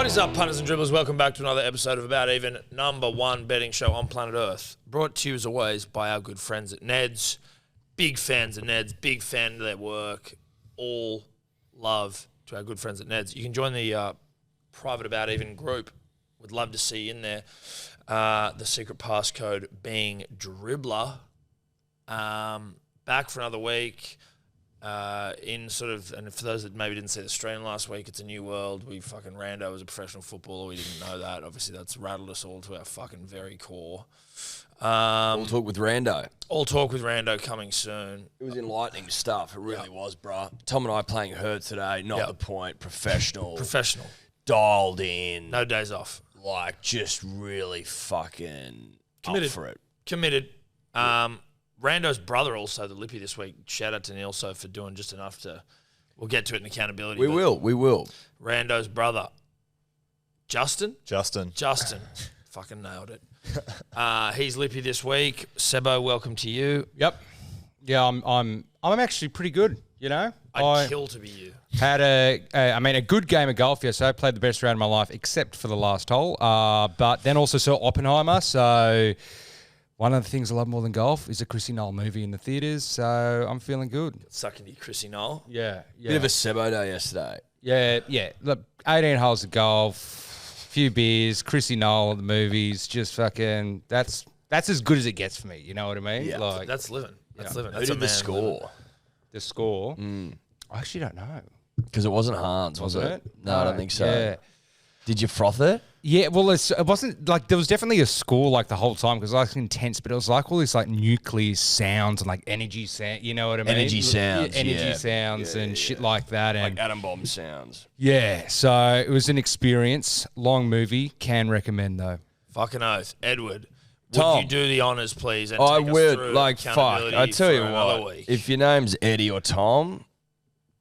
What is up, punters and dribblers? Welcome back to another episode of About Even, number one betting show on planet Earth. Brought to you, as always, by our good friends at Ned's. Big fans of Ned's, big fan of their work. All love to our good friends at Ned's. You can join the private About Even group. Would love to see you in there. The secret passcode being Dribbler. Back for another week. And for those that maybe didn't see the stream last week, it's a new world. Rando was a professional footballer. We didn't know that. Obviously, that's rattled us all to our fucking very core. All talk with Rando. All talk with Rando coming soon. It was enlightening stuff. It really was, bruh. Tom and I playing hurt today. Not the point. Professional. Dialed in. No days off. Like, just really fucking committed up for it. Committed. Rando's brother also, the Lippy this week. Shout out to Neil for doing just enough to... We'll get to it in accountability. We will. Rando's brother. Justin. Fucking nailed it. He's Lippy this week. Sebbo, welcome to you. Yep. Yeah, I'm actually pretty good, you know. I'd kill to be you. Had a good game of golf yesterday. I played the best round of my life, except for the last hole. But then also saw Oppenheimer, so... One of the things I love more than golf is a Chrissy Noel movie in the theatres, so I'm feeling good. Sucking to Chrissy Noel. Yeah. Bit of a Sebbo day yesterday. Yeah. Look, 18 holes of golf, few beers, Chrissy Noel at the movies, just fucking, that's as good as it gets for me, you know what I mean? Yeah, like, that's living. That's living. Who That's did the score? Living. The score? I actually don't know. Because it wasn't Hans, was it? No, I don't think so. Yeah. Did you froth it? Yeah, well, it wasn't like there was definitely a score like the whole time because it was like intense, but it was like all this like nuclear sounds and like energy sound. You know what I mean? Energy sounds, sounds, and shit like that, and like atom bomb sounds. Yeah, so it was an experience. Long movie, can recommend though. Fucking oath, Edward. Tom, would you do the honours, please? And I take us would. through Like, fuck. I tell you what. Week. If your name's Eddy or Tom,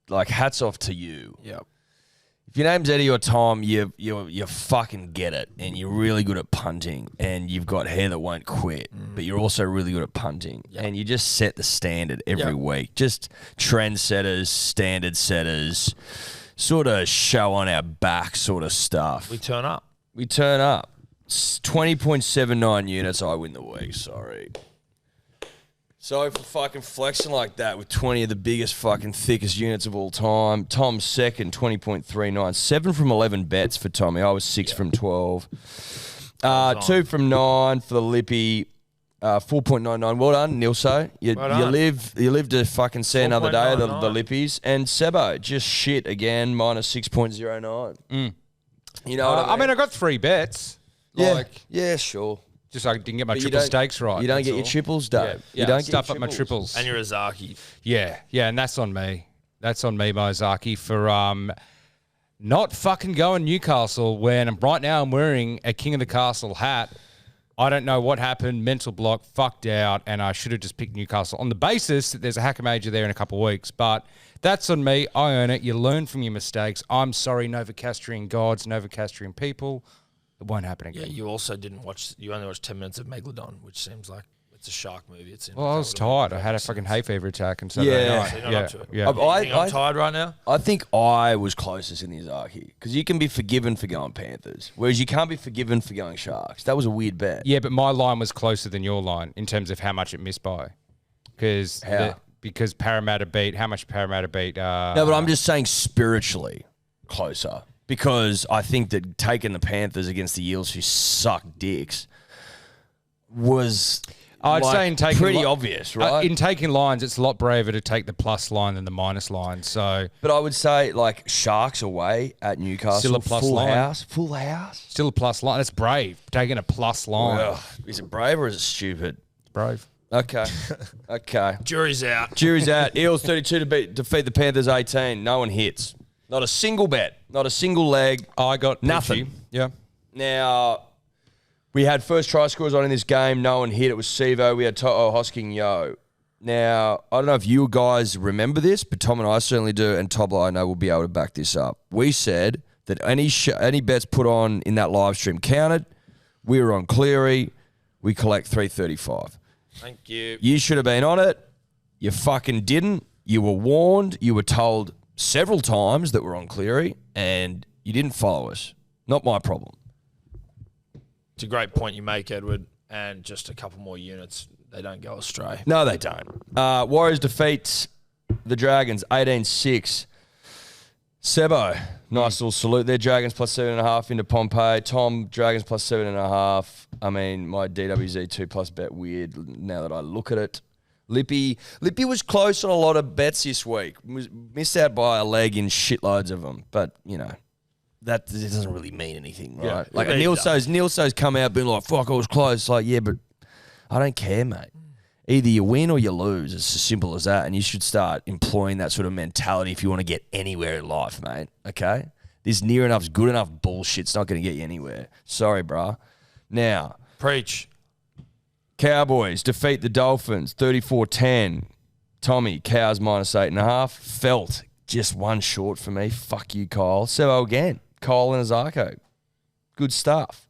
like, hats off to you. Yep. If your name's Eddy or Tom, you fucking get it, and you're really good at punting, and you've got hair that won't quit, but you're also really good at punting, and you just set the standard every week. Just trendsetters, standard setters, sort of show on our back sort of stuff. We turn up. 20.79 units, I win the week, sorry. So for fucking flexing like that with 20 of the biggest fucking thickest units of all time. Tom's second, 20.39. 7 from 11 bets for Tommy. I was 6 from 12. 2 from 9 for the Lippy. 4.99. Well done, Nilso. You live to fucking see another day of the Lippies. And Sebbo, just shit again, minus 6.09. You know what I mean? I got 3 bets. Yeah, sure. Just so I didn't get my triple stakes right. You don't get your triples, Dave. Yeah, you don't stuff get up my triples. And you're a Zaki. Yeah, and that's on me. That's on me, Mozaki, for not fucking going Newcastle when right now I'm wearing a King of the Castle hat. I don't know what happened, mental block, fucked out, and I should have just picked Newcastle on the basis that there's a hacker major there in a couple of weeks. But that's on me. I own it. You learn from your mistakes. I'm sorry, Novocastrian gods, Novocastrian people. It won't happen again. Yeah, you also didn't watch. You only watched 10 minutes of Megalodon, which seems like it's a shark movie. I was tired. I had a fucking hay fever attack and Saturday night. So you're not up to it. Yeah. I'm tired right now. I think I was closest in the Izaki because you can be forgiven for going Panthers, whereas you can't be forgiven for going Sharks. That was a weird bet. Yeah, but my line was closer than your line in terms of how much it missed by. Because Parramatta beat. How much Parramatta beat? No, but I'm just saying spiritually closer. Because I think that taking the Panthers against the Eels, who suck dicks, was pretty obvious, right? In taking lines, it's a lot braver to take the plus line than the minus line. So, but I would say like Sharks away at Newcastle, still a plus full line. Full house, still a plus line. It's brave taking a plus line. Well, is it brave or is it stupid? It's brave. Okay. Jury's out. Eels 32 to defeat the Panthers 18. No one hits. Not a single bet. Not a single leg. I got nothing. Yeah. Now, we had first try scores on in this game. No one hit. It was Sebbo. We had To'o Hosking Yo. Now, I don't know if you guys remember this, but Tom and I certainly do, and Tobler, I know, will be able to back this up. We said that any bets put on in that live stream counted. We were on Cleary. We collect $3.35. Thank you. You should have been on it. You fucking didn't. You were warned. You were told several times that we're on Cleary, and you didn't follow us. Not my problem. It's a great point you make, Edward. And just a couple more units. They don't go astray. No, they don't. Warriors defeat the Dragons 18-6. Sebbo, nice little salute there. Dragons plus 7.5 into Pompeii. Tom, Dragons plus 7.5. I mean, my DWZ 2+ bet weird now that I look at it. Lippy was close on a lot of bets this week. Missed out by a leg in shitloads of them. But, you know, that doesn't really mean anything, right? Yeah, like Neil So's come out being like, fuck, I was close. It's like, yeah, but I don't care, mate. Either you win or you lose. It's as simple as that. And you should start employing that sort of mentality if you want to get anywhere in life, mate. Okay? This near enough's good enough bullshit's not going to get you anywhere. Sorry, bruh. Now. Preach. Cowboys defeat the Dolphins 34-10. Tommy, Cows minus 8.5. Felt just one short for me. Fuck you, Kyle. Sebbo again. Kyle and Azarko. Good stuff.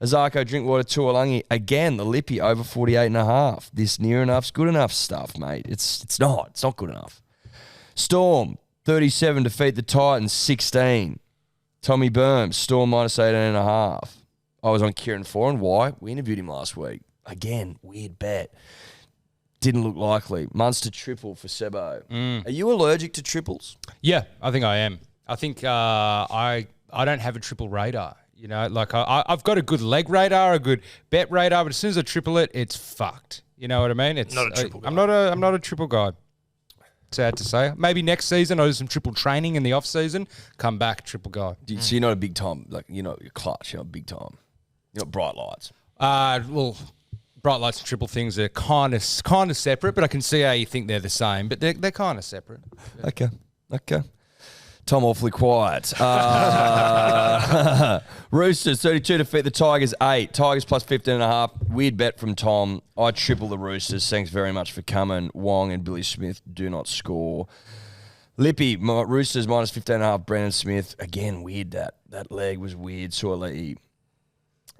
Azarko, Drinkwater, Tuolangi. Again, the Lippy over 48.5. This near enough's good enough stuff, mate. It's not. It's not good enough. Storm, 37, defeat the Titans 16. Tommy Burns, Storm minus 18.5. I was on Kieran Foran. Why? We interviewed him last week. Again, weird bet. Didn't look likely. Munster triple for Sebbo. Are you allergic to triples? Yeah, I think I am. I think I don't have a triple radar. You know, like I've got a good leg radar, a good bet radar, but as soon as I triple it, it's fucked. You know what I mean? It's not a triple guy. I'm not a triple guy. Sad to say. Maybe next season I'll do some triple training in the off season. Come back triple guy. So you're not a big time, like you're clutch. You're not big time. You're not bright lights. Well, bright lights and triple things are kind of separate, but I can see how you think they're the same, but they're kind of separate. Yeah. Okay. Tom awfully quiet. Roosters 32 defeat the Tigers 8. Tigers plus 15.5. Weird bet from Tom. I triple the Roosters. Thanks very much for coming. Wong and Billy Smith do not score. Lippy, Roosters minus 15.5. Brandon Smith. Again, weird that. That leg was weird. Sorely.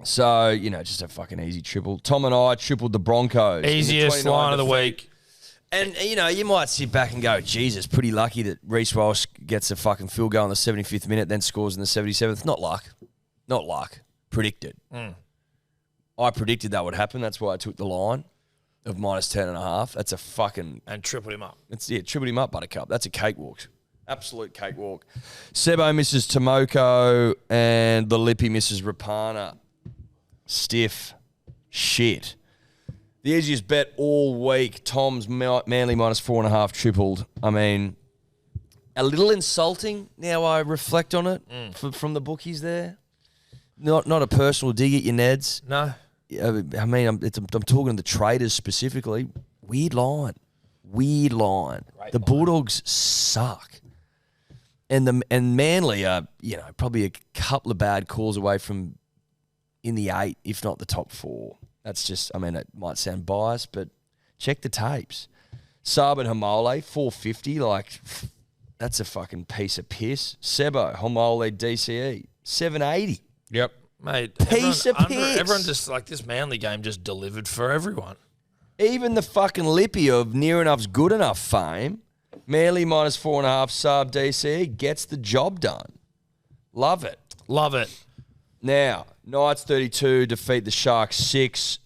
So, just a fucking easy triple. Tom and I tripled the Broncos. Easiest line of the week. And, you might sit back and go, Jesus, pretty lucky that Reece Walsh gets a fucking field goal in the 75th minute, then scores in the 77th. Not luck. Predicted. I predicted that would happen. That's why I took the line of minus 10.5. That's a fucking... And tripled him up. Tripled him up, Buttercup. That's a cakewalk. Absolute cakewalk. Sebbo misses Tomoko and the Lippy misses Rapana. Stiff. Shit. The easiest bet all week, Tom's Manly minus 4.5 tripled. I mean, a little insulting now I reflect on it from the bookies there. Not a personal dig at your Neds. No. I mean, I'm talking to the traders specifically. Weird line. The Bulldogs suck. And Manly are, probably a couple of bad calls away from in the 8, if not the top 4. That's just, it might sound biased, but check the tapes. Saab and Hamole, 450, that's a fucking piece of piss. Sebbo, Hamole, DCE, 780. Yep. Mate, Piece of piss. Everyone just, this Manly game just delivered for everyone. Even the fucking Lippy of near enough's good enough fame, Manly minus 4.5, Saab, DCE, gets the job done. Love it. Now, Knights 32 defeat the Sharks 6.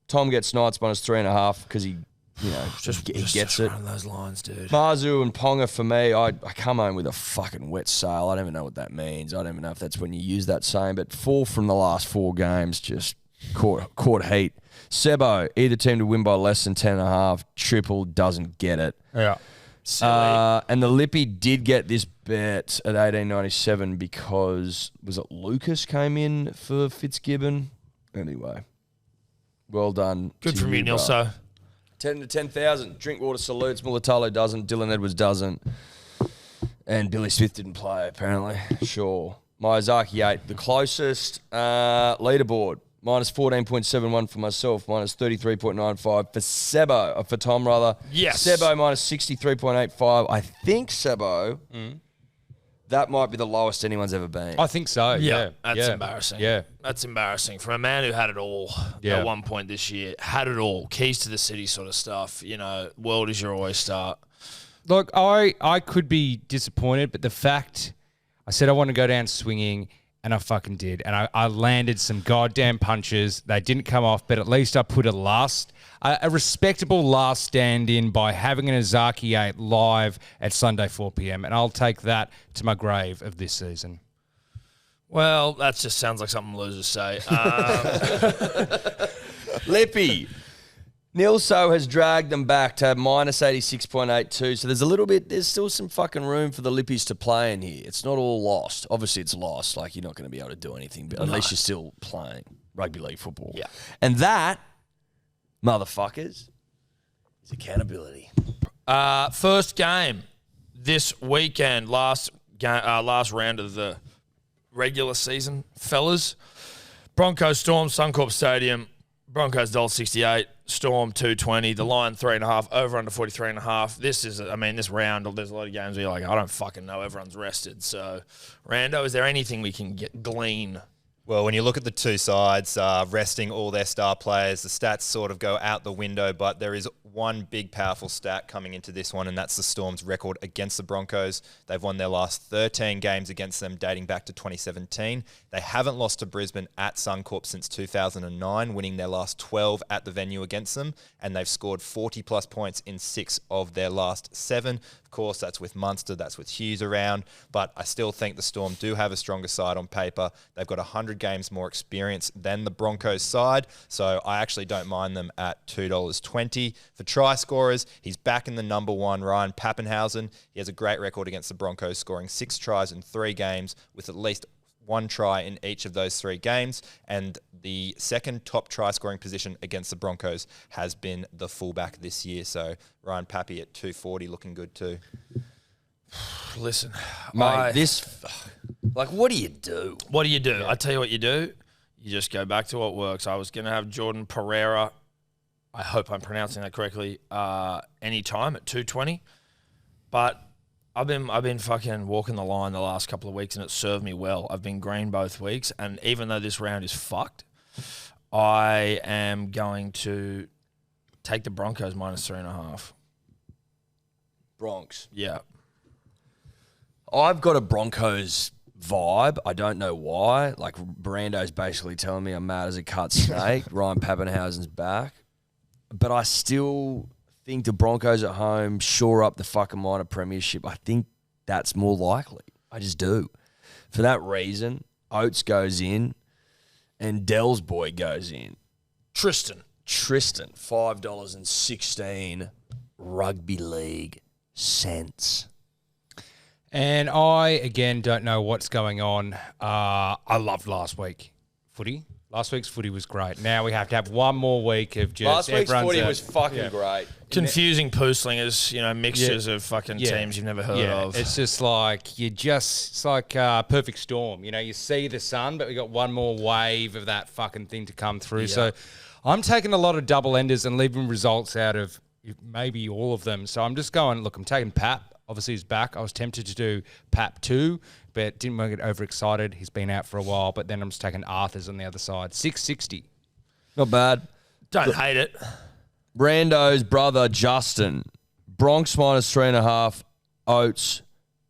Tom gets Knights minus 3.5 because he gets it. Running those lines, dude. Mazu and Ponga for me. I come home with a fucking wet sail. I don't even know what that means. I don't even know if that's when you use that saying. But 4 from the last 4 games just caught heat. Sebbo, either team to win by less than 10.5. Triple doesn't get it. Yeah. And the Lippy did get this bet at 18.97 because, was it Lucas came in for Fitzgibbon? Anyway, well done. Good from you, Nilso. 10 to 10,000. Drinkwater salutes. Mulatalo doesn't. Dylan Edwards doesn't. And Billy Smith didn't play, apparently. Sure. Miyazaki 8. The closest leaderboard. Minus 14.71 for myself, minus 33.95 for Sebbo, for Tom rather. Yes. Sebbo minus 63.85. I think Sebbo, that might be the lowest anyone's ever been. I think so. Yeah. That's embarrassing. Yeah. That's embarrassing. From a man who had it all at one point this year, had it all, keys to the city sort of stuff, world is your oyster. Look, I could be disappointed, but the fact I said I want to go down swinging and I fucking did. And I landed some goddamn punches. They didn't come off, but at least I put a respectable last stand in by having an Azaki 8 live at Sunday 4 p.m. And I'll take that to my grave of this season. Well, that just sounds like something losers say. Lippy. Nilso has dragged them back to minus 86.82. So there's still some fucking room for the Lippies to play in here. It's not all lost. Obviously, it's lost. Like, you're not going to be able to do anything, but at least you're still playing rugby league football. Yeah. And that, motherfuckers, is accountability. First game this weekend, last round of the regular season, fellas. Broncos Storm, Suncorp Stadium. Broncos $1.68, Storm $2.20, the line 3.5, over under 43.5. This round, there's a lot of games where you're like, I don't fucking know, everyone's rested. So, Rando, is there anything we can glean? Well, when you look at the two sides, resting all their star players, the stats sort of go out the window, but there is one big powerful stat coming into this one, and that's the Storm's record against the Broncos. They've won their last 13 games against them dating back to 2017. They haven't lost to Brisbane at Suncorp since 2009, winning their last 12 at the venue against them, and they've scored 40-plus points in 6 of their last 7. Of course, that's with Munster, that's with Hughes around, but I still think the Storm do have a stronger side on paper. They've got 100 games more experience than the Broncos side, so I actually don't mind them at $2.20. For try scorers, he's back in the number one, Ryan Pappenhausen. He has a great record against the Broncos, scoring 6 tries in 3 games with at least 1 try in each of those 3 games, and the second top try scoring position against the Broncos has been the fullback this year. So Ryan Pappy at 240 looking good too. Listen, Mate, what do you do? What do you do? Yeah. I tell you what you do. You just go back to what works. I was going to have Jordan Pereira, I hope I'm pronouncing that correctly, anytime at 220, but I've been fucking walking the line the last couple of weeks, and it served me well. I've been green both weeks, and even though this round is fucked, I am going to take the Broncos minus 3.5. Bronx. Yeah. I've got a Broncos vibe. I don't know why. Like, Rando's basically telling me I'm mad as a cut snake. Ryan Pappenhausen's back. But I still think the Broncos at home shore up the fucking minor premiership. I think that's more likely. I just do. For that reason, Oates goes in and Dell's boy goes in. Tristan, $5.16 rugby league cents. And I, again, don't know what's going on. I loved last week footy. Last week's footy was great. Now we have to have one more week of just last week's footy was fucking great. Confusing poo-slingers, mixtures of fucking teams you've never heard of. It's just like it's like perfect storm. You see the sun, but we got one more wave of that fucking thing to come through. Yeah. So I'm taking a lot of double enders and leaving results out of maybe all of them. So I'm just going, look, I'm taking Pap. Obviously, he's back. I was tempted to do Pap 2, but didn't want to get overexcited. He's been out for a while, but then I'm just taking Arthur's on the other side. $6.60. Not bad. Don't hate it. Rando's brother, Justin. Bronx minus 3.5. Oates,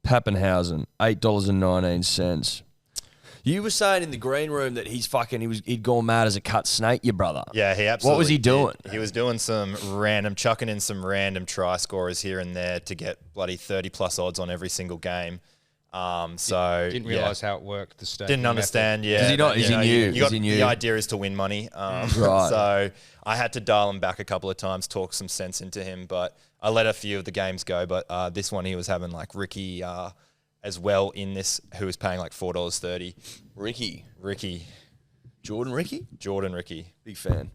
Pappenhausen, $8.19. You were saying in the green room that he'd gone mad as a cut snake, your brother. Yeah, he absolutely What was he doing? He was doing chucking in some random try scorers here and there to get bloody 30-plus odds on every single game. Didn't realise how it worked. The state didn't understand. Method. Yeah, Is he not? Is he new? The idea is to win money. Right. So I had to dial him back a couple of times, talk some sense into him, but I let a few of the games go. But this one, he was having like Ricky as well in this, who was paying like $4.30. Ricky. Jordan Ricky. Big fan.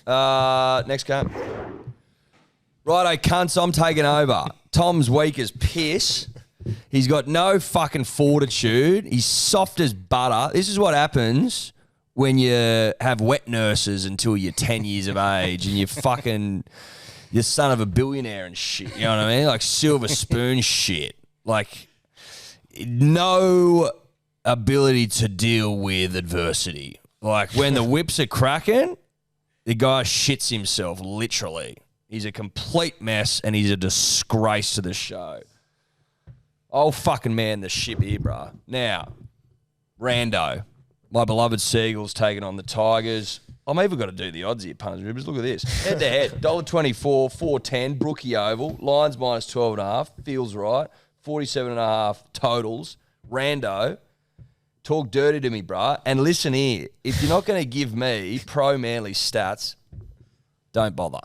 Next game. Righto, cunts, I'm taking over. Tom's weak as piss. He's got no fucking fortitude. He's soft as butter. This is what happens when you have wet nurses until you're 10 years of age and you're son of a billionaire and shit. You know what I mean? Like silver spoon shit. Like, no ability to deal with adversity. Like, when the whips are cracking, the guy shits himself, literally. He's a complete mess and he's a disgrace to the show. I'll fucking man the ship here, bruh. Now, Rando. My beloved Seagulls taking on the Tigers. I'm even got to do the odds here, punters and ribbers. Look at this. Head to head. $1.24, 4.10, Brookie Oval. Lions minus 12.5. Feels right. 47.5 totals. Rando. Talk dirty to me, bruh. And listen here. If you're not going to give me pro-Manly stats, don't bother.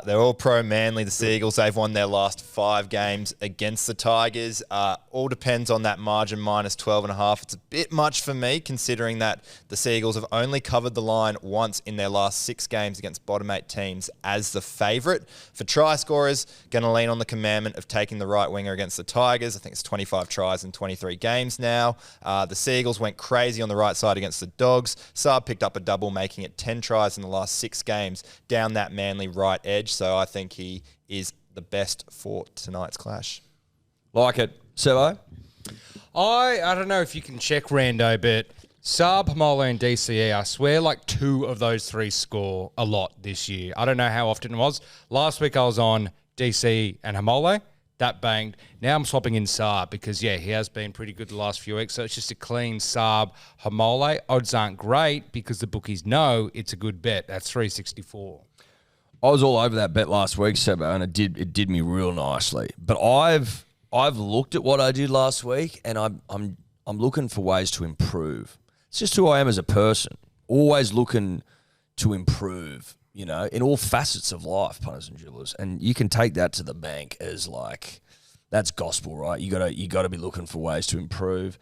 They're all pro-Manly, the Seagulls. They've won their last 5 games against the Tigers. All depends on that margin, minus 12.5. It's a bit much for me, considering that the Seagulls have only covered the line once in their last 6 games against bottom 8 teams as the favourite. For try scorers, going to lean on the commandment of taking the right winger against the Tigers. I think it's 25 tries in 23 games now. The Seagulls went crazy on the right side against the Dogs. Saab picked up a double, making it 10 tries in the last 6 games down that Manly right edge, so I think he is the best for tonight's clash. Like it. Sebbo? I don't know if you can check Rando, but Saab, Hamola, and DCE, I swear like 2 of those 3 score a lot this year. I don't know how often it was. Last week I was on DC and Hamola. That banged. Now I'm swapping in Saab because, yeah, he has been pretty good the last few weeks. So it's just a clean Saab, Hamola. Odds aren't great because the bookies know it's a good bet. That's 364. I was all over that bet last week, Sebbo, and it did me real nicely. But I've looked at what I did last week, and I'm looking for ways to improve. It's just who I am as a person. Always looking to improve, you know, in all facets of life, punters and dribblers. And you can take that to the bank as like that's gospel, right? You gotta be looking for ways to improve.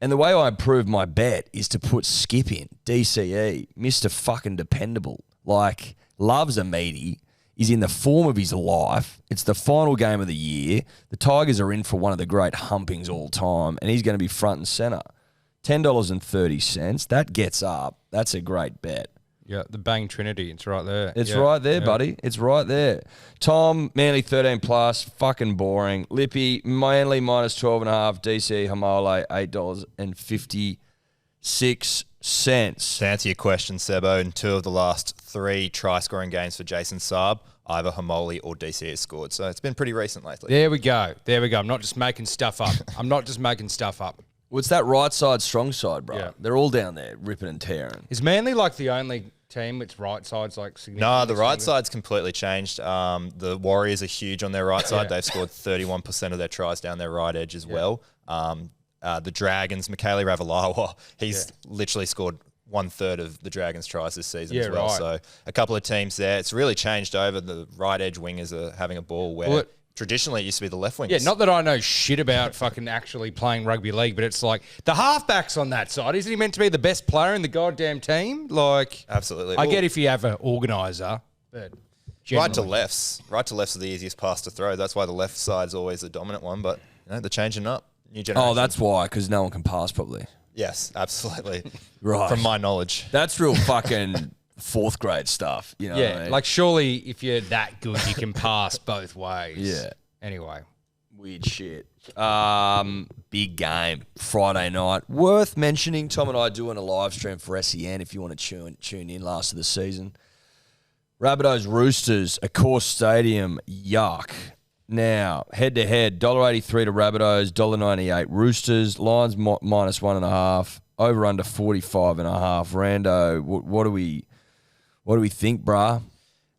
And the way I improve my bet is to put Skip in, DCE, Mr. fucking dependable. Like, loves a meaty. He's in the form of his life. It's the final game of the year. The Tigers are in for one of the great humpings all time, and he's going to be front and centre. $10.30. That gets up. That's a great bet. Yeah, the Bang Trinity. It's right there. It's right there, buddy. It's right there. Tom, Manly 13 plus. Fucking boring. Lippy, Manly minus 12.5. DC, Hamole, $8.56. To answer your question, Sebbo, in 2 of the last 3 try-scoring games for Jason Saab, either Hamoli or DC has scored. So it's been pretty recent lately. There we go. I'm not just making stuff up. Well, it's that right side, strong side, bro. Yeah. They're all down there ripping and tearing. Is Manly like the only team which right side's like significant? No, the right side's completely changed. The Warriors are huge on their right side. Yeah. They've scored 31% of their tries down their right edge as well. The Dragons, Michaeli Ravalawa, he's literally scored 1/3 of the Dragons' tries this season as well. Right. So a couple of teams there. It's really changed over. The right edge wingers are having a ball where traditionally it used to be the left wingers. Yeah, not that I know shit about fucking actually playing rugby league, but it's like the halfback's on that side. Isn't he meant to be the best player in the goddamn team? Like, absolutely. I get if you have an organiser, but right to lefts are the easiest pass to throw. That's why the left side's always the dominant one. But they're changing up. New generation. Oh, that's why, because no one can pass properly. Yes, absolutely. Right. From my knowledge. That's real fucking 4th grade stuff. You know what I mean? like surely if you're that good, you can pass both ways. Yeah. Anyway. Weird shit. Big game. Friday night. Worth mentioning, Tom and I doing a live stream for SEN if you want to tune in last of the season. Rabbitohs Roosters, a course stadium. Yuck. Now, head-to-head, $1.83 to Rabbitohs, $1.98 Roosters, Lions minus 1.5, over under 45.5. Rando, what do we think, bruh?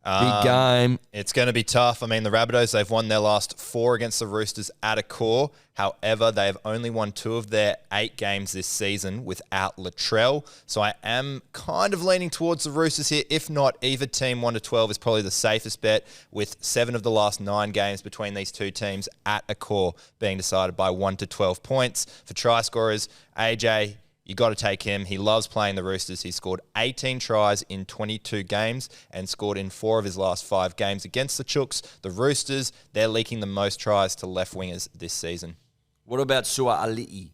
Big game. It's going to be tough. I mean, the Rabbitohs, they've won their last 4 against the Roosters at a core. However, they have only won 2 of their 8 games this season without Latrell. So I am kind of leaning towards the Roosters here. If not, either team 1-12 is probably the safest bet, with 7 of the last 9 games between these 2 teams at a core being decided by 1-12 points. For try scorers, AJ, you got to take him. He loves playing the Roosters. He scored 18 tries in 22 games and scored in 4 of his last 5 games against the Chooks. The Roosters, they're leaking the most tries to left wingers this season. What about Sua'ali'i?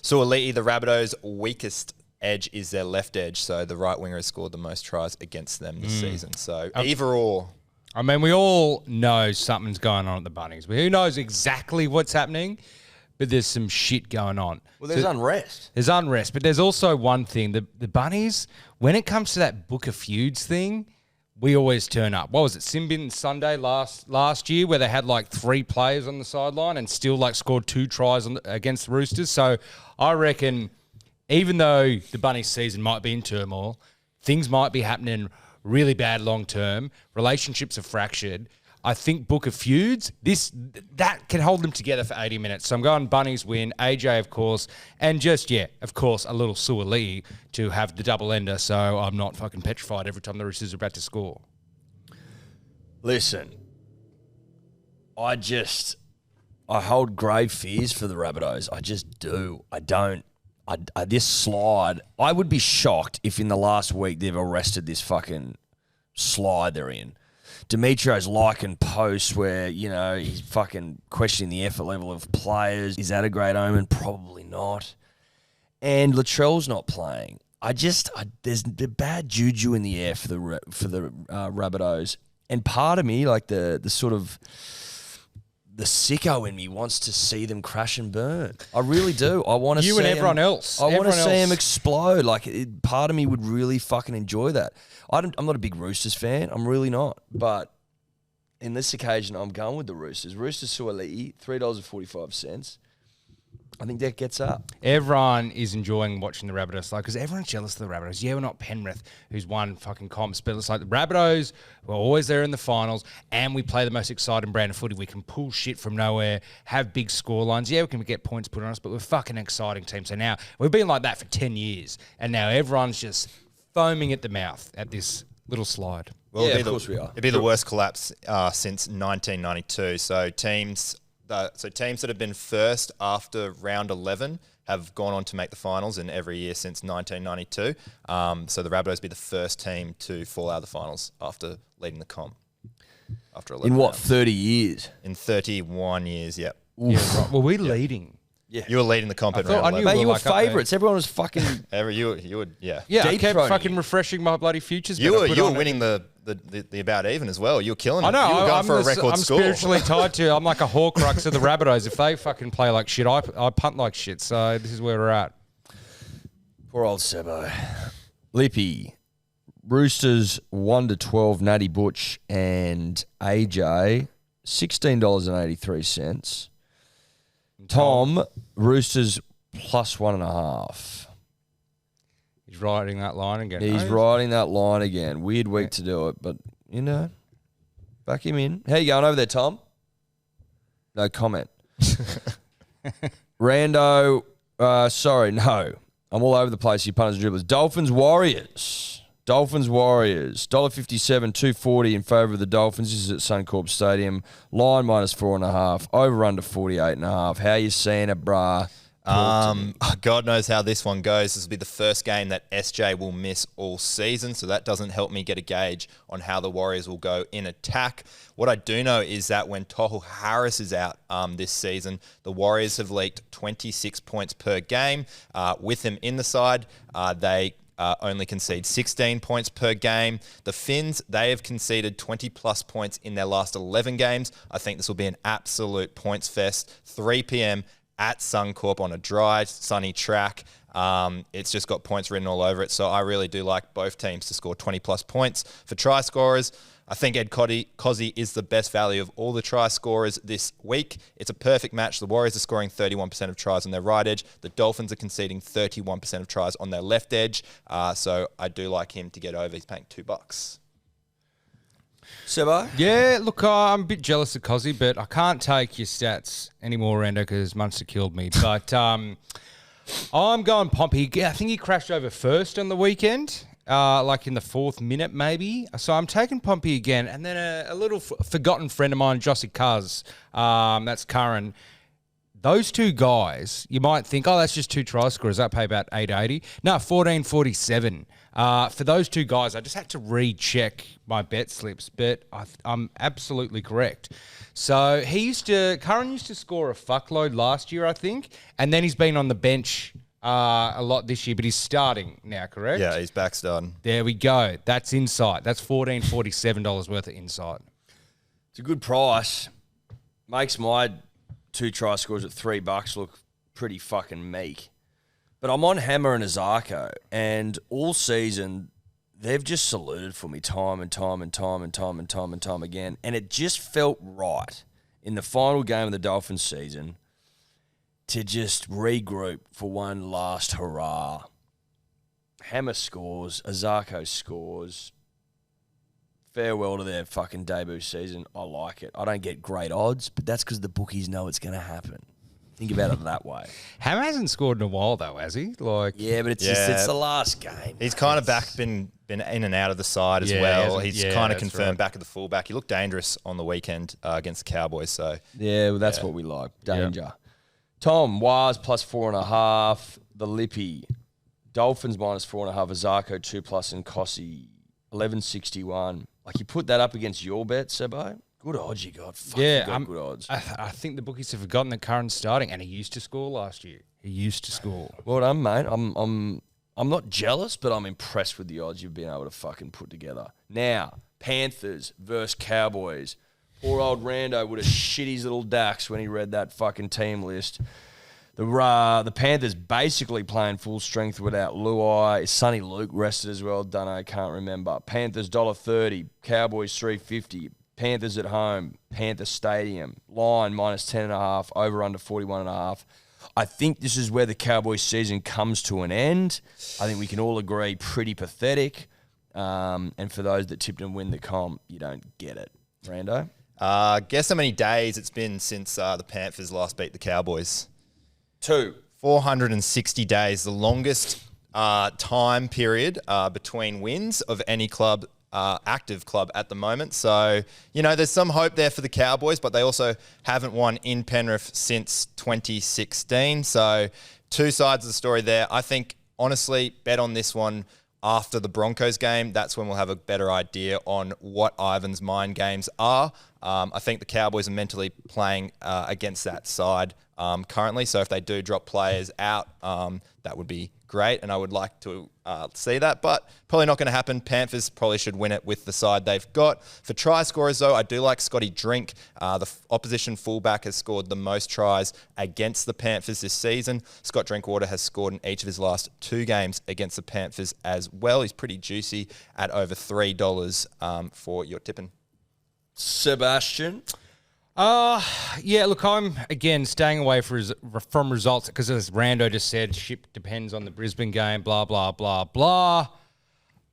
Sua'ali'i, the Rabbitohs' weakest edge is their left edge, so the right winger has scored the most tries against them this season. So either or. I mean, we all know something's going on at the Bunnies. Who knows exactly what's happening? But there's some shit going on. Well, there's unrest. There's unrest, but there's also one thing. The Bunnies, when it comes to that Book of Feuds thing, we always turn up. What was it, Simbin Sunday last year, where they had like 3 players on the sideline and still like scored 2 tries against the Roosters? So I reckon even though the Bunnies season might be in turmoil, things might be happening really bad long term, relationships are fractured. I think book of feuds, that can hold them together for 80 minutes. So I'm going Bunnies win, AJ, of course, and just, of course, a little Suaalii to have the double ender so I'm not fucking petrified every time the Roosters are about to score. Listen, I hold grave fears for the Rabbitohs. I just do. I don't. This slide, I would be shocked if in the last week they've arrested this fucking slide they're in. Demetrio's liking posts where, he's fucking questioning the effort level of players. Is that a great omen? Probably not. And Latrell's not playing. There's the bad juju in the air for the Rabbitohs. And part of me, like the sort of the sicko in me, wants to see them crash and burn. I really do. I want to see and everyone else. I want to see them explode. Like, part of me would really fucking enjoy that. I'm not a big Roosters fan. I'm really not. But in this occasion, I'm going with the Roosters. Roosters Suaalii, $3.45. I think that gets up. Everyone is enjoying watching the Rabbitohs, because everyone's jealous of the Rabbitohs. Yeah, we're not Penrith, who's won fucking comps, but it's like the Rabbitohs, we're always there in the finals, and we play the most exciting brand of footy. We can pull shit from nowhere, have big score lines. Yeah, we can get points put on us, but we're a fucking exciting team. So now, we've been like that for 10 years, and now everyone's just foaming at the mouth at this little slide. Well, of course we are. It'd be the worst collapse since 1992. So teams that have been first after round 11 have gone on to make the finals in every year since 1992. So the Rabbitohs be the first team to fall out of the finals after leading the comp. After 11 In what, rounds. 30 years? In 31 years, yep. Yeah, right. Well, we're leading. Yeah. You were leading the comp in thought- round I knew 11. Mate, you were like up there. favourites. Everyone was fucking... You would, yeah. Yeah, I Deep kept throating fucking you. refreshing my bloody futures. You bet I were put you were on it. winning the about even as well. You were killing it. I know. You were going I'm for a record I'm score. spiritually tied to. I'm like a Horcrux of the Rabbitohs. If they fucking play like shit, I punt like shit. So this is where we're at. Poor old Sebbo. Lippy. Roosters 1-12, Natty Butch and AJ, $16.83. Tom, Roosters +1.5. He's riding that line again. He's riding that line again. Weird week to do it, but, back him in. How you going over there, Tom? No comment. Rando, sorry, no. I'm all over the place, you punters and dribblers. Dolphins, Warriors. $1.57, $2.40 in favour of the Dolphins. This is at Suncorp Stadium. Line -4.5. Over under 48.5. How you seeing it, brah? God knows how this one goes. This will be the first game that SJ will miss all season, so that doesn't help me get a gauge on how the Warriors will go in attack. What I do know is that when Tohu Harris is out this season, the Warriors have leaked 26 points per game. With him in the side, they only concede 16 points per game. The Finns, they have conceded 20-plus points in their last 11 games. I think this will be an absolute points fest. 3 p.m. at Suncorp on a dry, sunny track. It's just got points written all over it. So I really do like both teams to score 20-plus points. For try scorers, I think Ed Cozzy is the best value of all the try scorers this week. It's a perfect match. The Warriors are scoring 31% of tries on their right edge. The Dolphins are conceding 31% of tries on their left edge. So I do like him to get over. He's paying $2. Sebbo? Yeah, look, I'm a bit jealous of Cozzy, but I can't take your stats anymore, Rando, because Munster killed me. But I'm going Pompey. I think he crashed over first on the weekend, like in the 4th minute maybe. So I'm taking Pompey again. And then a little forgotten friend of mine, Jossie Cuz, that's Curran. Those two guys, you might think, oh, that's just 2 try scorers. That pay about $8.80. No, $14.47. For those two guys, I just had to recheck my bet slips, but I'm absolutely correct. So Curran used to score a fuckload last year, I think, and then he's been on the bench a lot this year, but he's starting now, correct? Yeah, he's back starting. There we go. That's insight. That's $14.47 worth of insight. It's a good price. Makes my 2 try scores at $3 look pretty fucking meek. But I'm on Hammer and Azarko, and all season they've just saluted for me time and time again. And it just felt right in the final game of the Dolphins season to just regroup for one last hurrah. Hammer scores, Azarko scores. Farewell to their fucking debut season. I like it. I don't get great odds, but that's because the bookies know it's going to happen. Think about it that way. Ham hasn't scored in a while though, has he? Like, Yeah, but it's just it's the last game. He's kind of been in and out of the side as Yeah, well. he hasn't- He's yeah, kind of that's confirmed right. back at the fullback. He looked dangerous on the weekend against the Cowboys. So Yeah, well, that's what we like. Danger. Tom, Waz plus 4.5. The Lippy. Dolphins minus 4.5. Azarko 2+, and Kossi 11.61. Like, you put that up against your bet, Sebbo. Good odds you got. Fuck, you got good odds. I think the bookies have forgotten the current starting, and he used to score last year. He used to score. Well done, mate. I'm not jealous, but I'm impressed with the odds you've been able to fucking put together. Now, Panthers versus Cowboys. Poor old Rando would have shit his little Dax when he read that fucking team list. The Panthers basically playing full strength without Luai. Is Sonny Luke rested as well? Dunno, can't remember. Panthers $1.30. Cowboys $3.50. Panthers at home. Panther Stadium. Line minus 10.5. Over under 41.5. I think this is where the Cowboys season comes to an end. I think we can all agree pretty pathetic. And for those that tipped and win the comp, you don't get it. Rando? guess how many days it's been since the Panthers last beat the Cowboys? 2. 460 days, the longest time period between wins of any club, active club at the moment. So, you know, there's some hope there for the Cowboys, but they also haven't won in Penrith since 2016. So, two sides of the story there. I think, honestly, bet on this one after the Broncos game. That's when we'll have a better idea on what Ivan's mind games are. I think the Cowboys are mentally playing against that side currently. So if they do drop players out, that would be great. And I would like to see that, but probably not going to happen. Panthers probably should win it with the side they've got. For try scorers, though, I do like Scotty Drink. The opposition fullback has scored the most tries against the Panthers this season. Scott Drinkwater has scored in each of his last 2 games against the Panthers as well. He's pretty juicy at over $3 for your tipping. Sebastian? Yeah, look, I'm, again, staying away from results because, as Rando just said, ship depends on the Brisbane game, blah, blah, blah, blah.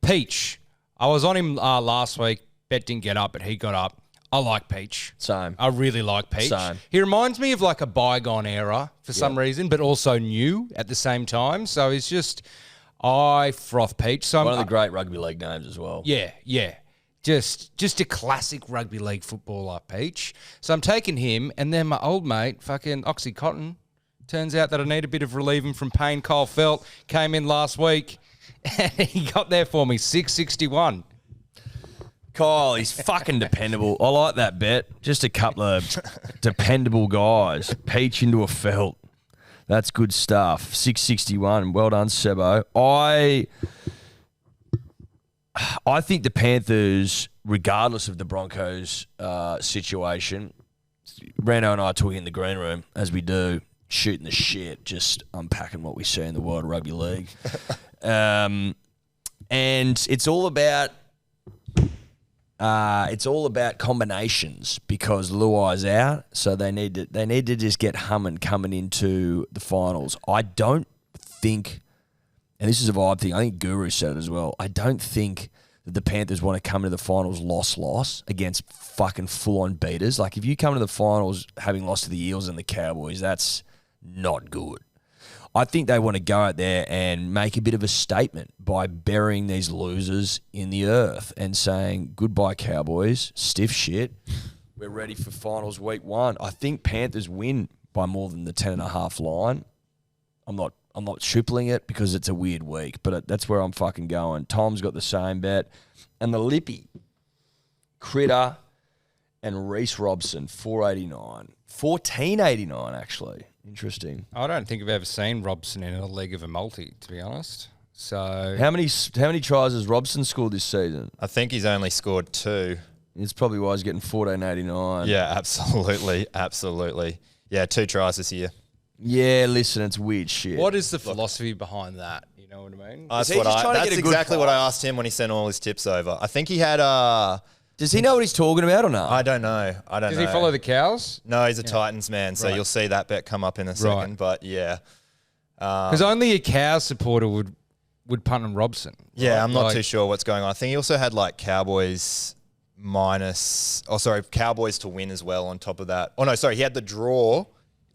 Peach. I was on him last week. Bet didn't get up, but he got up. I like Peach. Same. I really like Peach. Same. He reminds me of like a bygone era for some reason, but also new at the same time. So he's just, I froth Peach. So One of the great rugby league names as well. Yeah. Just a classic rugby league footballer, Peach. So I'm taking him, and then my old mate, fucking Oxycontin. Turns out that I need a bit of relieving from pain. Kyle Felt came in last week, and he got there for me, 661. Kyle, he's fucking dependable. I like that bet. Just a couple of dependable guys. Peach into a Felt. That's good stuff. 661. Well done, Sebbo. I think the Panthers, regardless of the Broncos situation, Rando and I are talking in the green room, as we do, shooting the shit, just unpacking what we see in the world of rugby league. And it's all about combinations because Luai's out, so they need to just get humming coming into the finals. I don't think, and this is a vibe thing, I think Guru said it as well, I don't think that the Panthers want to come into the finals loss against fucking full-on beaters. Like, if you come into the finals having lost to the Eels and the Cowboys, that's not good. I think they want to go out there and make a bit of a statement by burying these losers in the earth and saying, goodbye, Cowboys, stiff shit, we're ready for finals week 1. I think Panthers win by more than the 10.5 line. I'm not tripling it because it's a weird week, but that's where I'm fucking going. Tom's got the same bet. And the Lippy, Critter and Reece Robson, 489. 1489, actually. Interesting. I don't think I've ever seen Robson in a leg of a multi, to be honest. So How many tries has Robson scored this season? I think he's only scored 2. It's probably why he's getting 1489. Yeah, absolutely. Yeah, 2 tries this year. Yeah, listen, it's weird shit. what is the philosophy behind that? You know what I mean? That's he just trying to that's get a good exactly what I price? asked him when he sent all his tips over. I think he had Does he know what he's talking about or not? I don't know. Does he follow the Cows? No, he's a Titans man, so Right. you'll see that bet come up in a second. But yeah. Because only a Cows supporter would punt on Robson. Yeah, right? I'm not Like- too sure what's going on. I think he also had like Cowboys to win as well on top of that. Oh no, sorry, he had the draw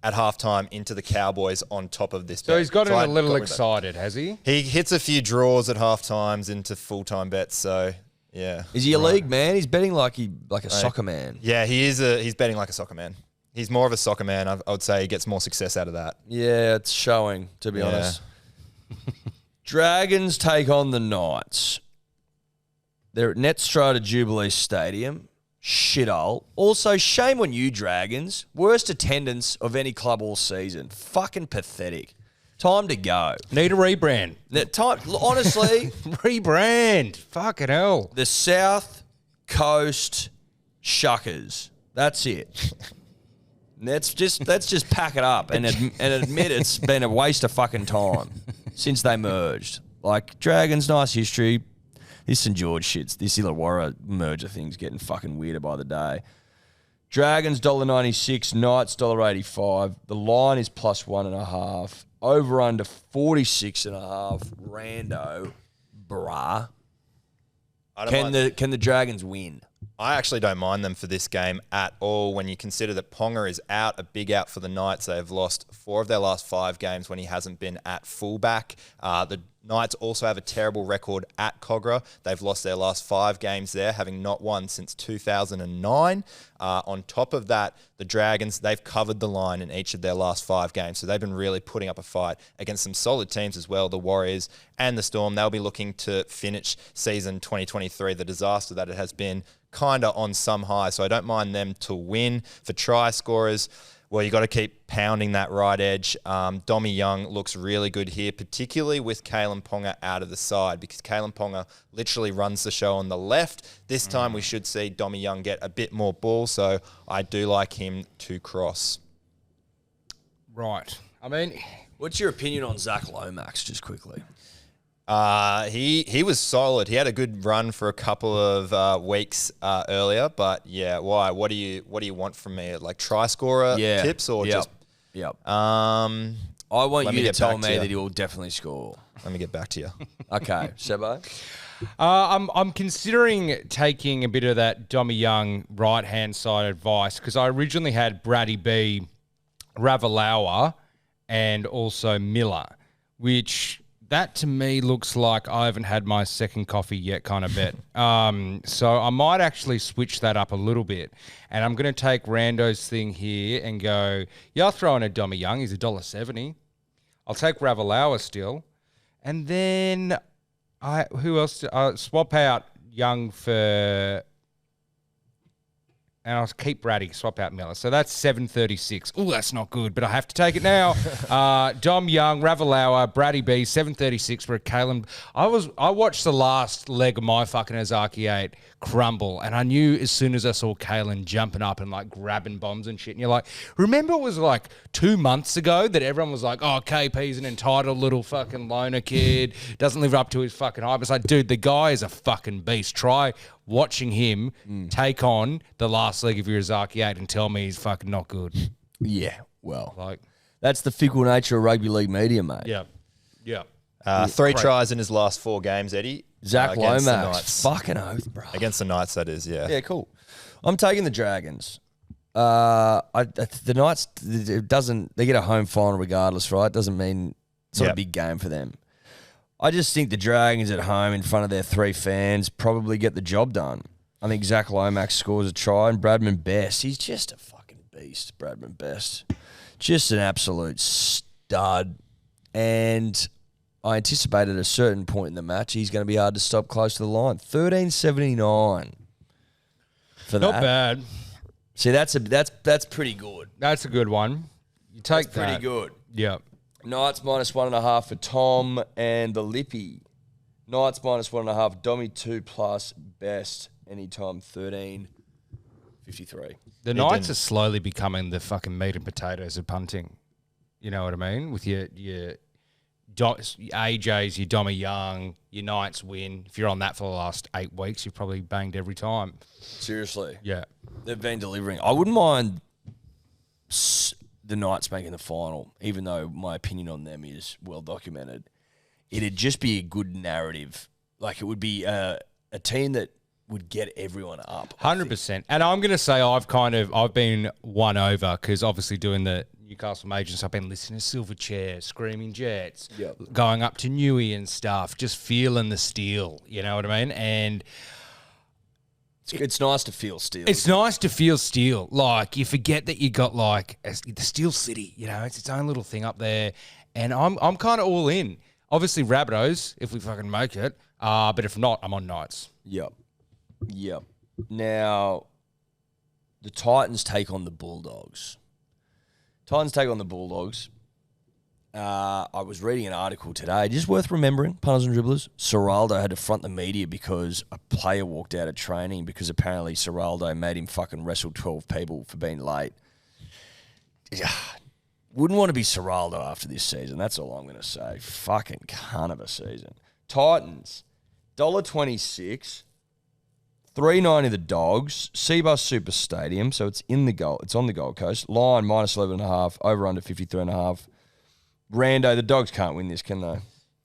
at halftime into the Cowboys on top of this. So bet. he's got I a little got rid of that. excited, has he? He hits a few draws at half times into full-time bets, so yeah. Is he a league man? He's betting like a soccer man. Yeah, he's betting like a soccer man. He's more of a soccer man. I would say he gets more success out of that. Yeah, it's showing, to be honest. Dragons take on the Knights. They're at Netstrata Jubilee Stadium. Shithole. Also, shame on you, Dragons. Worst attendance of any club all season. Fucking pathetic. Time to go. Need a rebrand. Honestly, Rebrand. Fucking hell. the South Coast Shuckers. That's it. Let's just pack it up and admit it's been a waste of fucking time since they merged. Like, Dragons, nice history. This St. George shit's, this Illawarra merger thing's getting fucking weirder by the day. Dragons $1.96, Knights $1.85. The line is +1.5. Over under 46.5. Rando, brah. Can the Dragons win? I actually don't mind them for this game at all when you consider that Ponga is out, a big out for the Knights. They've lost 4 of their last 5 games when he hasn't been at fullback. The Knights also have a terrible record at Cogra. They've lost their last 5 games there, having not won since 2009. On top of that, the Dragons, they've covered the line in each of their last 5 games. So they've been really putting up a fight against some solid teams as well, the Warriors and the Storm. They'll be looking to finish season 2023, the disaster that it has been, kind of on some high. So I don't mind them to win. For try scorers, well, you got to keep pounding that right edge. Dommy Young looks really good here, particularly with Kalen Ponga out of the side, because Kalen Ponga literally runs the show on the left. This time we should see Dommy Young get a bit more ball, so I do like him to cross. Right. I mean, What's your opinion on Zach Lomax, just quickly? He was solid. He had a good run for a couple of weeks earlier, but yeah, why? What do you want from me? Like try scorer tips or just? Yep. I want you to tell back to me you. that he will definitely score. Let me get back to you. Okay, Sebbo. I'm considering taking a bit of that Dommy Young right-hand side advice because I originally had Braddy B, Ravalawa, and also Miller, which that to me looks like I haven't had my second coffee yet kind of bet. So I might actually switch that up a little bit. And I'm going to take Rando's thing here and go, yeah, I'll throw in a Dommy Young. He's $1.70. I'll take Ravalawa still. And then who else? Swap out Young for... And I'll keep Brady, swap out Miller. So that's 736. Oh, that's not good, but I have to take it now. Dom Young, Ravalawa, Brady B, 736 for a Kalen. I watched the last leg of my fucking Ozaki 8 crumble, and I knew as soon as I saw Kalen jumping up and like grabbing bombs and shit, and you're like, remember it was like 2 months ago that everyone was like, oh, KP's an entitled little fucking loner kid, doesn't live up to his fucking hype. It's like, dude, the guy is a fucking beast. Try watching him take on the last leg of your Ozaki 8 and tell me he's fucking not good. Yeah, well, Like, that's the fickle nature of rugby league media, mate. yeah. 3 tries in his last 4 games, Eddie. Zach against the Lomax, Knights. fucking oath, bro. Against the Knights, that is, yeah. Yeah, cool. I'm taking the Dragons. The Knights, it doesn't. They get a home final regardless, right? Doesn't mean it's not a big game for them. I just think the Dragons at home in front of their 3 fans probably get the job done. I think Zach Lomax scores a try and Bradman Best. He's just a fucking beast, Bradman Best. Just an absolute stud. And I anticipate at a certain point in the match he's going to be hard to stop close to the line. 13.79 for that. Not bad. See, that's pretty good. That's a good one. You take That's pretty that. good. Yeah. Knights -1.5 for Tom and the Lippy. Knights -1.5. Dommy 2+. Best anytime 13.53. The Knights are slowly becoming the fucking meat and potatoes of punting. You know what I mean? With your AJ's, your Dommy Young, your Knights win. If you're on that for the last 8 weeks, you've probably banged every time. Seriously. Yeah. They've been delivering. I wouldn't mind the Knights making the final, even though my opinion on them is well documented. It'd just be a good narrative. Like, it would be a team that would get everyone up. 100%. And I'm going to say I've been won over because obviously doing the Newcastle Majors, I've been listening to Silverchair, Screaming Jets, going up to Newey and stuff, just feeling the steel, you know what I mean? And it's nice to feel steel. it's nice to feel steel. Like, you forget that you got like the Steel City, you know, it's its own little thing up there. And I'm kind of all in. Obviously, Rabbitohs, if we fucking make it. But if not, I'm on Knights. Yep. Now, the Titans take on the Bulldogs. I was reading an article today, just worth remembering, punters and dribblers. Serraldo had to front the media because a player walked out of training because apparently Serraldo made him fucking wrestle 12 people for being late. Wouldn't want to be Serraldo after this season. That's all I'm going to say. Fucking cunt of a season. Titans, $1.26, $3.90 the Dogs, Sebbo Super Stadium, so it's on the Gold Coast. Line -11.5, over under 53.5. Rando, the Dogs can't win this, can they?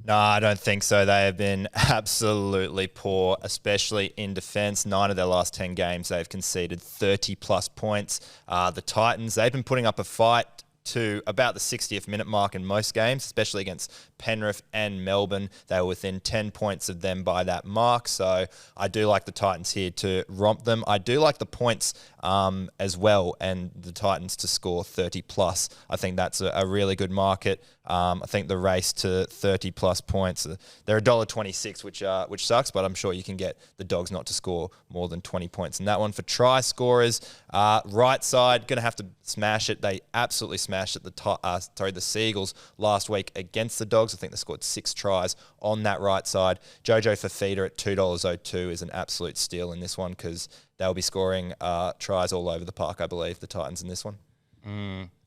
No, I don't think so. They have been absolutely poor, especially in defence. 9 of their last 10 games, they've conceded 30-plus points. The Titans, they've been putting up a fight to about the 60th minute mark in most games, especially against Penrith and Melbourne. They were within 10 points of them by that mark. So I do like the Titans here to romp them. I do like the points as well, and the Titans to score 30 plus. I think that's a really good market. I think the race to 30 plus points, they're $1.26, which sucks, but I'm sure you can get the Dogs not to score more than 20 points in that one. For try scorers, right side, going to have to smash it. They absolutely smashed it, the Seagulls last week against the Dogs. I think they scored 6 tries on that right side. Jojo Fafita at $2.02 is an absolute steal in this one because they'll be scoring tries all over the park, I believe, the Titans in this one.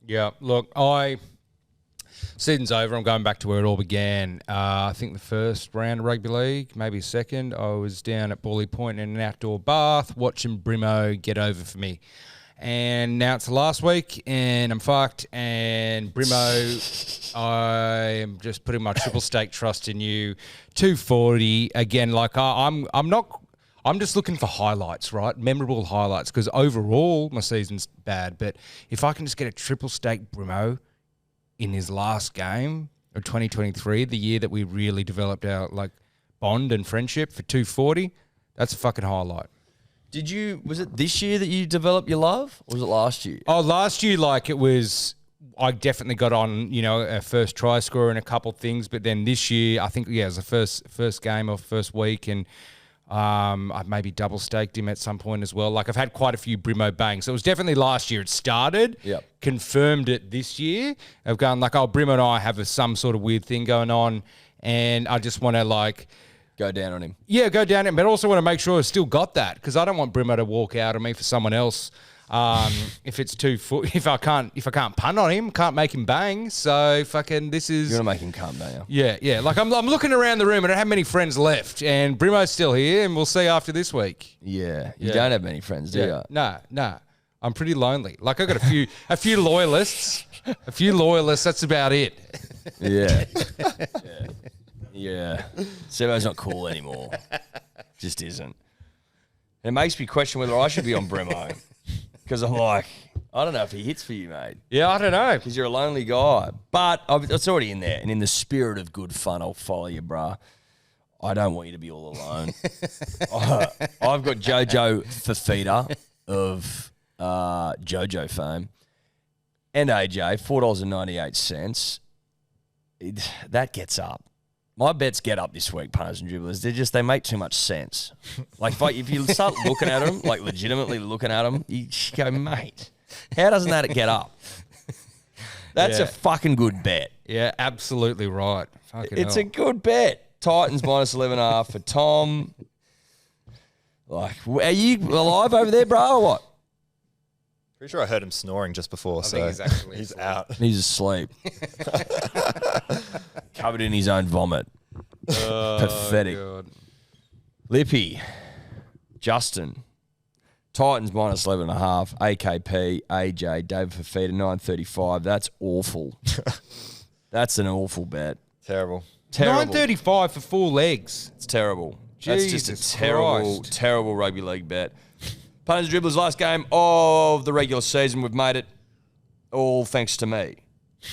Yeah, look, season's over. I'm going back to where it all began. I think the first round of rugby league, maybe second, I was down at Bawley Point in an outdoor bath watching Brimo get over for me. And now it's the last week, and I'm fucked. And Brimo, I'm just putting my triple stake trust in you. 240 again. Like I'm just looking for highlights, right? Memorable highlights, because overall my season's bad. But if I can just get a triple stake Brimo in his last game of 2023, the year that we really developed our bond and friendship, for 240, that's a fucking highlight. Was it this year that you developed your love, or was it last year? Oh, last year, I definitely got on, a first try scorer and a couple things, but then this year, I think, it was the first game or first week, and I maybe double staked him at some point as well. I've had quite a few Brimo bangs. So it was definitely last year it started. Yep. Confirmed it this year. I've gone Brimo and I have some sort of weird thing going on, and I just want to go down on him. Yeah, go down on him, but I also want to make sure I've still got that, because I don't want Brimo to walk out on me for someone else. If it's 2 foot, if I can't punt on him, can't make him bang. So fucking this is. You're gonna make him come, don't you? Yeah. I'm looking around the room and I don't have many friends left, and Brimo's still here, and we'll see after this week. Yeah, you don't have many friends, do you? Nah. I'm pretty lonely. I've got a few loyalists. That's about it. Yeah. Yeah. Sebbo's not cool anymore. Just isn't. And it makes me question whether I should be on Brimo. Because I'm I don't know if he hits for you, mate. Yeah, I don't know. Because you're a lonely guy. But it's already in there. And in the spirit of good fun, I'll follow you, bruh. I don't want you to be all alone. I've got Jojo Fafita of Jojo fame. And AJ, $4.98. That gets up. My bets get up this week, punters and dribblers. They make too much sense. If you start looking at them, legitimately looking at them, you go, mate, how doesn't that get up? That's a fucking good bet. Yeah, absolutely right. It's a good bet. Titans -11.5 for Tom. Are you alive over there, bro, or what? Pretty sure I heard him snoring just before, I think he's he's asleep. out. He's asleep. covered in his own vomit. Pathetic. God. Lippy, Justin, Titans minus 11.5, AKP, AJ, David Fafita, 935. That's awful. That's an awful bet. Terrible. Terrible. 9.35 for 4 legs. It's terrible. That's just Jesus a terrible, Christ. terrible rugby league bet. Punters and Dribblers, last game of the regular season. We've made it all thanks to me.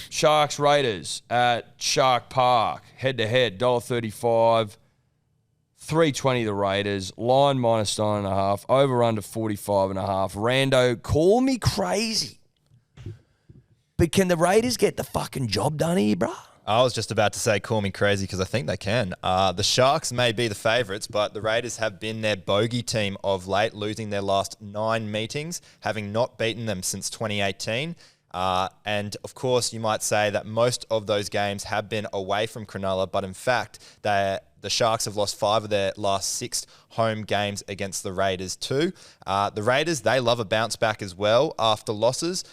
Sharks Raiders at Shark Park, head-to-head, $1.35. 320 the Raiders, line minus 9.5, over under 45.5. Rando, call me crazy, but can the Raiders get the fucking job done here, bruh? I was just about to say call me crazy because I think they can. The Sharks may be the favourites, but the Raiders have been their bogey team of late, losing their last 9 meetings, having not beaten them since 2018. And of course, you might say that most of those games have been away from Cronulla, but in fact, the Sharks have lost 5 of their last 6 home games against the Raiders too. The Raiders, they love a bounce back as well after losses,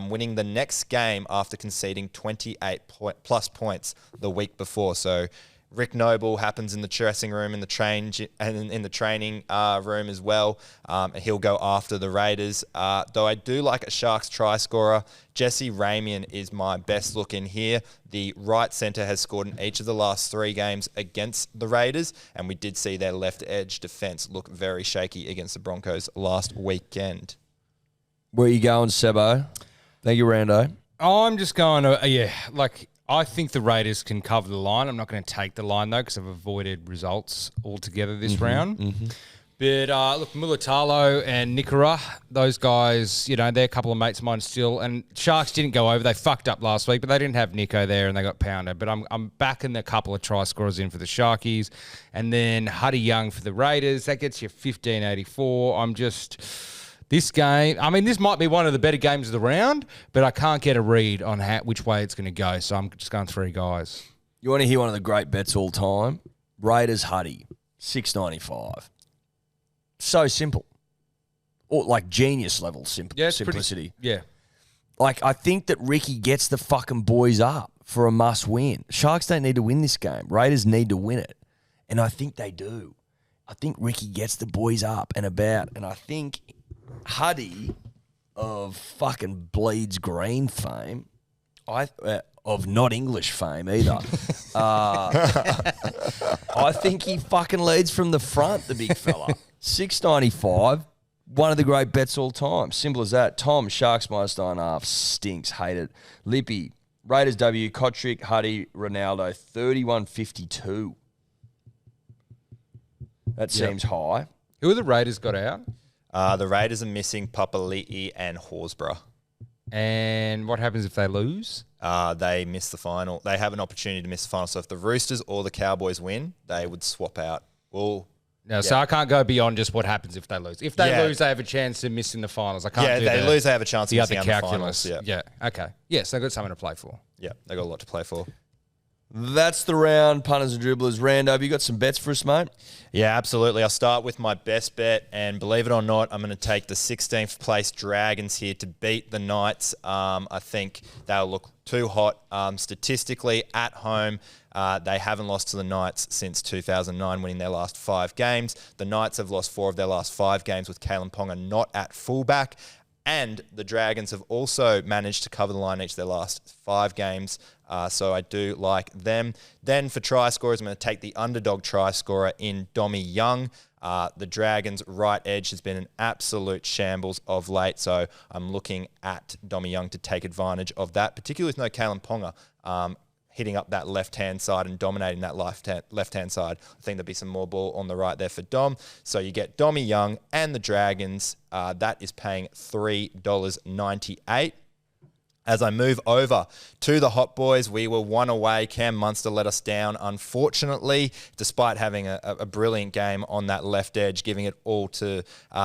winning the next game after conceding 28 plus points the week before. So Rick Noble happens in the dressing room, in the training room as well. He'll go after the Raiders. Though I do like a Sharks try scorer. Jesse Ramian is my best look in here. The right centre has scored in each of the last 3 games against the Raiders, and we did see their left edge defence look very shaky against the Broncos last weekend. Where are you going, Sebbo? Thank you, Rando. I'm just going to, I think the Raiders can cover the line. I'm not going to take the line, though, because I've avoided results altogether this round. But, look, Mulatalo and Nikora, those guys, they're a couple of mates of mine still. And Sharks didn't go over. They fucked up last week, but they didn't have Nico there and they got pounded. But I'm backing a couple of try scorers in for the Sharkies. And then Huddy Young for the Raiders. That gets you 15.84. This game, this might be one of the better games of the round, but I can't get a read on which way it's going to go. So I'm just going 3 guys. You want to hear one of the great bets all time? Raiders Huddy, 6.95. So simple. Or like genius level simplicity. I think that Ricky gets the fucking boys up for a must win. Sharks don't need to win this game. Raiders need to win it. And I think they do. I think Ricky gets the boys up and about. And I think Huddy of fucking Bleeds Green fame, of not English fame either, I think he fucking leads from the front, the big fella. 6.95, one of the great bets all time. Simple as that. Tom, Sharks minus 9.5, stinks, hate it. Lippy, Raiders W, Kotrick, Huddy, Ronaldo, 31.52. That seems high. Who are the Raiders got out? The Raiders are missing Papali'i and Horsburgh. And what happens if they lose? They miss the final. They have an opportunity to miss the final. So if the Roosters or the Cowboys win, they would swap out. So I can't go beyond just what happens if they lose. If they lose, they have a chance to miss in the finals. I can't do they lose, they have a chance the of other missing out calculus. in the finals. Yeah. Okay. Yes, they've got something to play for. Yeah, they got a lot to play for. That's the round, punters and dribblers. Rando, have you got some bets for us, mate? Yeah, absolutely. I'll start with my best bet, and believe it or not, I'm going to take the 16th place Dragons here to beat the Knights. I think they'll look too hot. Statistically, at home, they haven't lost to the Knights since 2009, winning their last 5 games. The Knights have lost 4 of their last 5 games with Kalen Ponga not at fullback. And the Dragons have also managed to cover the line each of their last 5 games. So I do like them. Then for try scorers, I'm going to take the underdog try scorer in Dommy Young. The Dragons' right edge has been an absolute shambles of late. So I'm looking at Dommy Young to take advantage of that, particularly with no Kalen Ponga hitting up that left-hand side and dominating that left-hand side. I think there'll be some more ball on the right there for Dom. So you get Dommy Young and the Dragons. That is paying $3.98. As I move over to the Hot Boys, we were 1 away. Cam Munster let us down, unfortunately, despite having a brilliant game on that left edge, giving it all to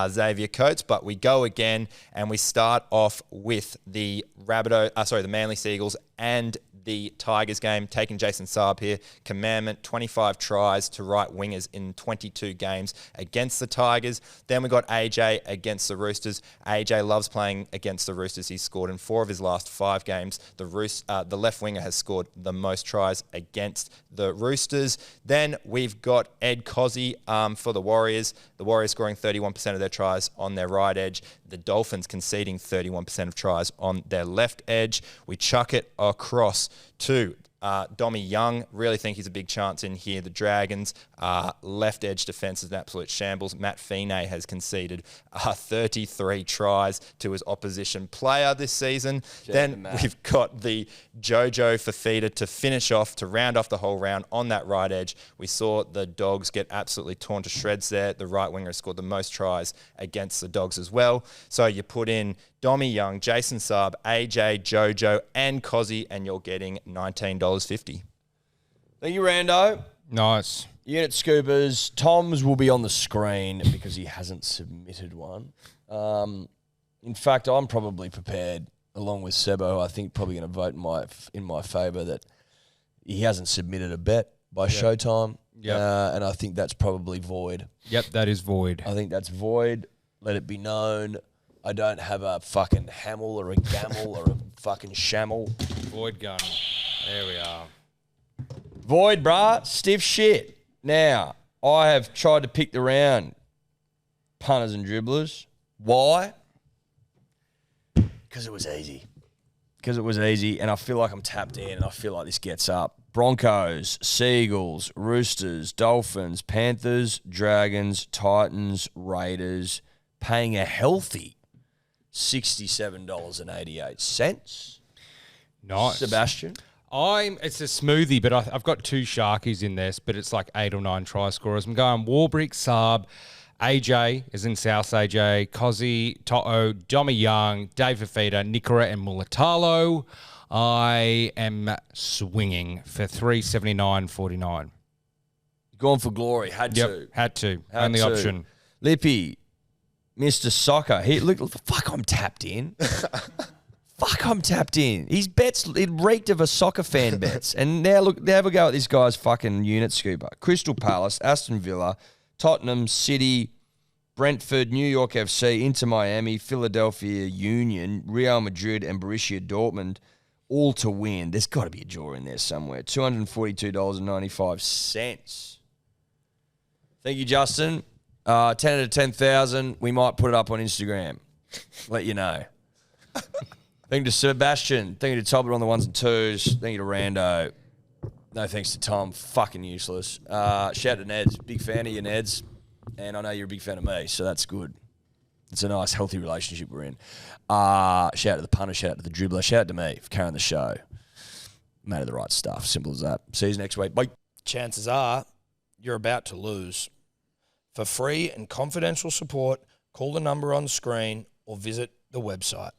Xavier Coates. But we go again, and we start off with the Manly Seagulls and the Tigers game, taking Jason Saab here. Commandment, 25 tries to right wingers in 22 games against the Tigers. Then we got AJ against the Roosters. AJ loves playing against the Roosters. He's scored in 4 of his last 5 games. The left winger has scored the most tries against the Roosters. Then we've got Ed Cozzy for the Warriors. The Warriors scoring 31% of their tries on their right edge. The Dolphins conceding 31% of tries on their left edge. We chuck it across to Dommy Young. Really think he's a big chance in here. The Dragons left edge defense is an absolute shambles. Matt Fine has conceded 33 tries to his opposition player this season. Then we've got the Jojo Fafita to finish off, to round off the whole round on that right edge. We saw the Dogs get absolutely torn to shreds there. The right winger scored the most tries against the Dogs as well. So you put in Dommy Young, Jason Saab, AJ, Jojo, and Cozzy, and you're getting $19.50. Thank you, Rando. Nice. Unit Scoopers. Tom's will be on the screen because he hasn't submitted one. In fact, I'm probably prepared, along with Sebbo, I think probably going to vote in my favour that he hasn't submitted a bet by Showtime. Yep. And I think that's probably void. Yep, that is void. I think that's void. Let it be known. I don't have a fucking Hamel or a Gamel or a fucking Shamel. Void gun. There we are. Void, bruh. Stiff shit. Now, I have tried to pick the round punters and dribblers. Why? Because it was easy. Because it was easy, and I feel like I'm tapped in, and I feel like this gets up. Broncos, Seagulls, Roosters, Dolphins, Panthers, Dragons, Titans, Raiders, paying a healthy $67.88. Nice. Sebastian? It's a smoothie, but I've got 2 Sharkies in this, but it's like 8 or 9 try scorers. I'm going Warbrick, Saab, AJ is in South AJ, Cozzy, Toto, Dommy Young, Dave Fafita, Nikora, and Mulatalo. I am swinging for $379.49. Gone for glory. Had to. Had to. Only option. Lippy, Mr. Soccer. Look, fuck, I'm tapped in. Fuck, I'm tapped in. His bets, it reeked of a soccer fan bets. And now look, now have a go at this guy's fucking unit scooper. Crystal Palace, Aston Villa, Tottenham, City, Brentford, New York FC, Inter Miami, Philadelphia Union, Real Madrid, and Borussia Dortmund, all to win. There's got to be a draw in there somewhere. $242.95. Thank you, Justin. 10 out of 10,000. We might put it up on Instagram. Let you know. Thank you to Sebastian. Thank you to Tolbert on the 1s and 2s. Thank you to Rando. No thanks to Tom. Fucking useless. Shout out to Neds. Big fan of you, Neds. And I know you're a big fan of me, so that's good. It's a nice, healthy relationship we're in. Shout out to the punter. Shout out to the dribbler. Shout out to me for carrying the show. Made of the right stuff. Simple as that. See you next week. Bye. Chances are you're about to lose. For free and confidential support, call the number on the screen or visit the website.